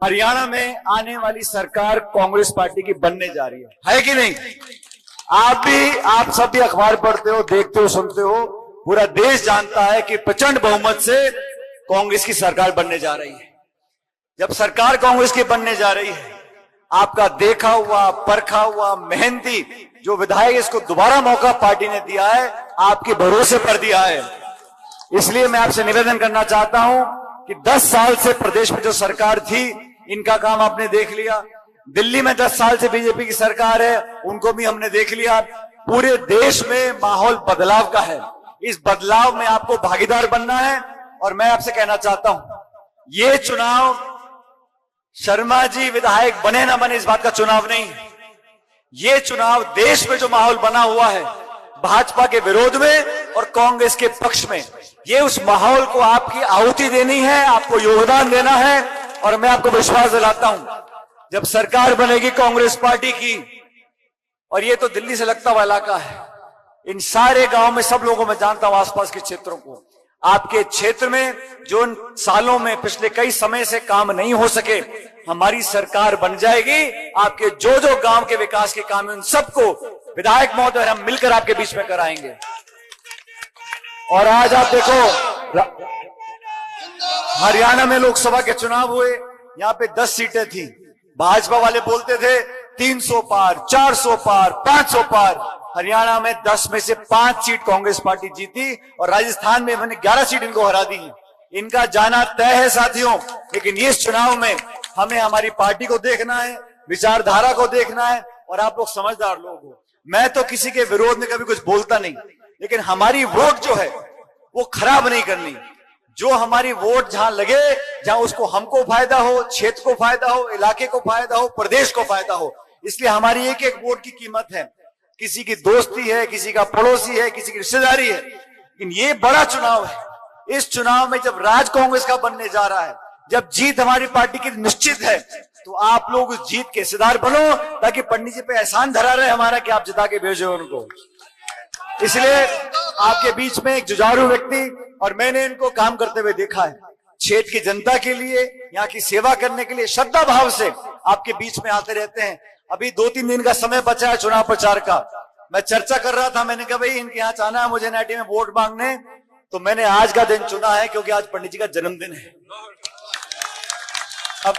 हरियाणा में आने वाली सरकार कांग्रेस पार्टी की बनने जा रही है कि नहीं? आप सब भी अखबार पढ़ते हो, देखते हो, सुनते हो। पूरा देश जानता है कि प्रचंड बहुमत से कांग्रेस की सरकार बनने जा रही है। जब सरकार कांग्रेस की बनने जा रही है, आपका देखा हुआ, परखा हुआ, मेहनती जो विधायक, इसको दोबारा मौका पार्टी ने दिया है, आपके भरोसे पर दिया है। इसलिए मैं आपसे निवेदन करना चाहता हूं कि 10 साल से प्रदेश में जो सरकार थी, इनका काम आपने देख लिया। दिल्ली में 10 साल से बीजेपी की सरकार है, उनको भी हमने देख लिया। पूरे देश में माहौल बदलाव का है। इस बदलाव में आपको भागीदार बनना है। और मैं आपसे कहना चाहता हूं, ये चुनाव शर्मा जी विधायक बने ना बने इस बात का चुनाव नहीं है। ये चुनाव देश में जो माहौल बना हुआ है भाजपा के विरोध में और कांग्रेस के पक्ष में, ये उस माहौल को आपकी आहुति देनी है, आपको योगदान देना है। और मैं आपको विश्वास दिलाता हूं, जब सरकार बनेगी कांग्रेस पार्टी की, और ये तो दिल्ली से लगता हुआ इलाका है, इन सारे गांव में सब लोगों में जानता हूं, आसपास के क्षेत्रों को, आपके क्षेत्र में जो इन सालों में पिछले कई समय से काम नहीं हो सके, हमारी सरकार बन जाएगी। आपके जो जो गांव के विकास के काम है, उन सबको विधायक महोदय हम मिलकर आपके बीच में कराएंगे। और आज आप देखो, हरियाणा में लोकसभा के चुनाव हुए, यहां पे 10 सीटें थी। भाजपा वाले बोलते थे 300 पार, 400 पार, 500 पार। हरियाणा में 10 में से 5 सीट कांग्रेस पार्टी जीती और राजस्थान में मैंने 11 सीट इनको हरा दी है। इनका जाना तय है साथियों। लेकिन इस चुनाव में हमें हमारी पार्टी को देखना है, विचारधारा को देखना है। और आप लोग समझदार लोग हो, मैं तो किसी के विरोध में कभी कुछ बोलता नहीं, लेकिन हमारी वोट जो है वो खराब नहीं करनी। जो हमारी वोट जहां लगे, जहां उसको हमको फायदा हो, क्षेत्र को फायदा हो, इलाके को फायदा हो, प्रदेश को फायदा हो, इसलिए हमारी एक एक वोट की कीमत है। किसी की दोस्ती है, किसी का पड़ोसी है, किसी की रिश्तेदारी है। लेकिन ये बड़ा चुनाव है। इस चुनाव में जब राज कांग्रेस का बनने जा रहा है, जब जीत हमारी पार्टी की निश्चित है, तो आप लोग उस जीत के हिस्सेदार बनो, ताकि पंडित जी पे एहसान धरा रहे हमारा कि आप जिता के भेजो उनको। इसलिए आपके बीच में एक जुझारू व्यक्ति, और मैंने इनको काम करते हुए देखा है, क्षेत्र की जनता के लिए, यहाँ की सेवा करने के लिए श्रद्धा भाव से आपके बीच में आते रहते हैं। अभी 2-3 दिन का समय बचा है चुनाव प्रचार का। मैं चर्चा कर रहा था, मैंने कहा भाई इनके यहाँ जाना है मुझे NIT में वोट मांगने, तो मैंने आज का दिन चुना है क्योंकि आज पंडित जी का जन्मदिन है। अब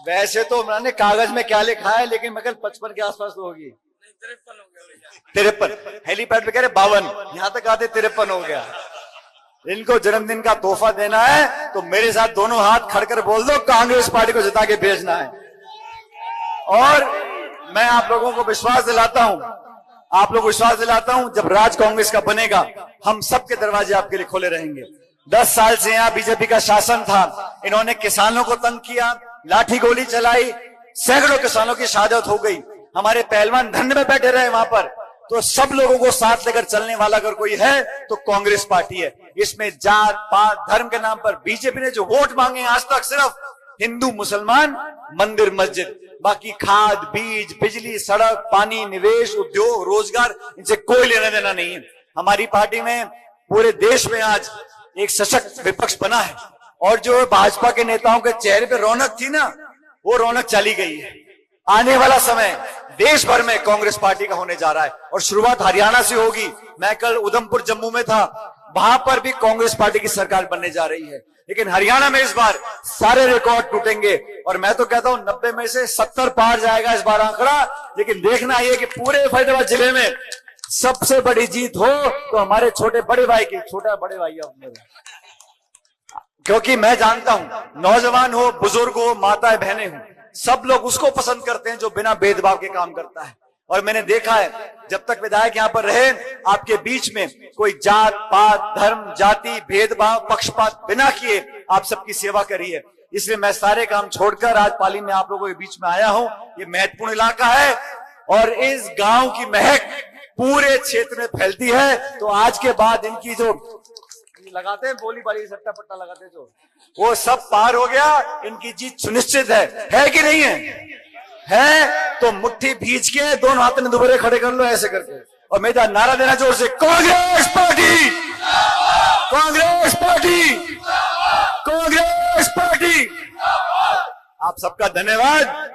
वैसे तो मैंने कागज में क्या लिखा है, लेकिन मैं कल 55 के आसपास तो होगी, 53। हेलीपैड पे कह रहे 52, यहां तक आते 53 हो गया। इनको जन्मदिन का तोहफा देना है, तो मेरे साथ दोनों हाथ खड़कर बोल दो, कांग्रेस पार्टी को जिता के भेजना है। और मैं आप लोगों को विश्वास दिलाता हूं, जब राज कांग्रेस का बनेगा, हम सबके दरवाजे आपके लिए खोले रहेंगे। 10 साल से यहाँ बीजेपी का शासन था, इन्होंने किसानों को तंग किया, लाठी गोली चलाई, सैकड़ों किसानों की शहादत हो गई। हमारे पहलवान धंधे में बैठे रहे वहां पर। तो सब लोगों को साथ लेकर चलने वाला अगर कोई है तो कांग्रेस पार्टी है। इसमें जात पात धर्म के नाम पर बीजेपी ने जो वोट मांगे आज तक, सिर्फ हिंदू मुसलमान, मंदिर मस्जिद, बाकी खाद बीज, बिजली, सड़क, पानी, निवेश, उद्योग, रोजगार, इनसे कोई लेना देना नहीं है। हमारी पार्टी में पूरे देश में आज एक सशक्त विपक्ष बना है। और जो भाजपा के नेताओं के चेहरे पे रौनक थी ना, वो रौनक चली गई है। आने वाला समय देश भर में कांग्रेस पार्टी का होने जा रहा है, और शुरुआत हरियाणा से होगी। मैं कल उधमपुर जम्मू में था, वहां पर भी कांग्रेस पार्टी की सरकार बनने जा रही है। लेकिन हरियाणा में इस बार सारे रिकॉर्ड टूटेंगे, और मैं तो कहता हूं 90 में से 70 पार जाएगा इस बार आंकड़ा। लेकिन देखना यह कि पूरे फरीदाबाद जिले में सबसे बड़ी जीत हो तो हमारे छोटे बड़े भाई की, छोटा बड़े भाई है, क्योंकि मैं जानता हूं नौजवान हो, बुजुर्ग हो, माताएं बहनें हो, सब लोग उसको पसंद करते हैं जो बिना भेदभाव के काम करता है। और मैंने देखा है, जब तक विधायक यहाँ पर रहे, आपके बीच में कोई जात पात धर्म जाति भेदभाव पक्षपात बिना किए आप सबकी सेवा करी है। इसलिए मैं सारे काम छोड़कर आज पाली में आप लोगों के बीच में आया हूं। ये महत्वपूर्ण इलाका है और इस गांव की महक पूरे क्षेत्र में फैलती है। तो आज के बाद इनकी जो लगाते हैं बोली बाली सट्टा पट्टा लगाते हैं, जो वो सब पार हो गया। इनकी जीत सुनिश्चित है कि नहीं है? तो मुट्ठी भींच के दोनों हाथ में दोबारा खड़े कर लो ऐसे करके, और मेरा नारा देना जोर से, Congress party, Congress party, Congress party. आप सबका धन्यवाद।